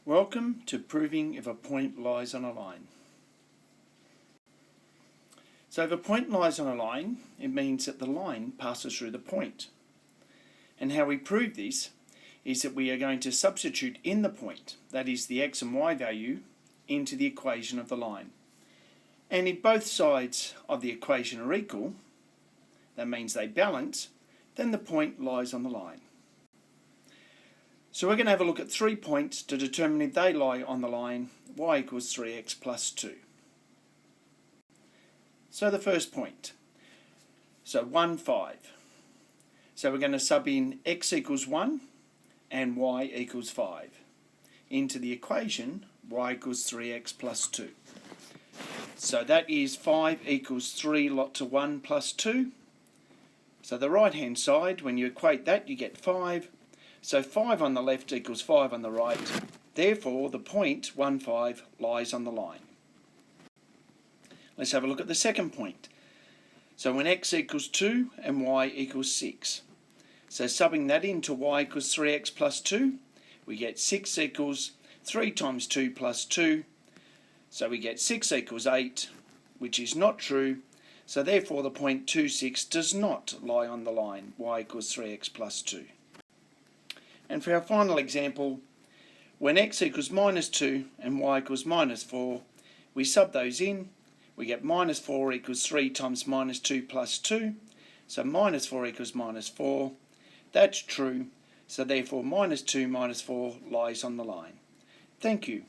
Welcome to proving if a point lies on a line. So if a point lies on a line, it means that the line passes through the point. And how we prove this is that we are going to substitute in the point, that is the x and y value, into the equation of the line. And if both sides of the equation are equal, that means they balance, then the point lies on the line. So we're going to have a look at 3 points to determine if they lie on the line y equals 3x plus 2. So the first point, so 1, 5. So we're going to sub in x equals 1 and y equals 5 into the equation y equals 3x plus 2. So that is 5 equals 3 lot to 1 plus 2. So the right hand side, when you equate that, you get 5. So 5 on the left equals 5 on the right. Therefore, the point 1, 5 lies on the line. Let's have a look at the second point. So when x equals 2 and y equals 6. So subbing that into y equals 3x plus 2, we get 6 equals 3 times 2 plus 2. So we get 6 equals 8, which is not true. So therefore the point 2, 6 does not lie on the line y equals 3x plus 2. And for our final example, when x equals minus 2 and y equals minus 4, we sub those in. We get minus 4 equals 3 times minus 2 plus 2. So minus 4 equals minus 4. That's true. So therefore minus 2 minus 4 lies on the line. Thank you.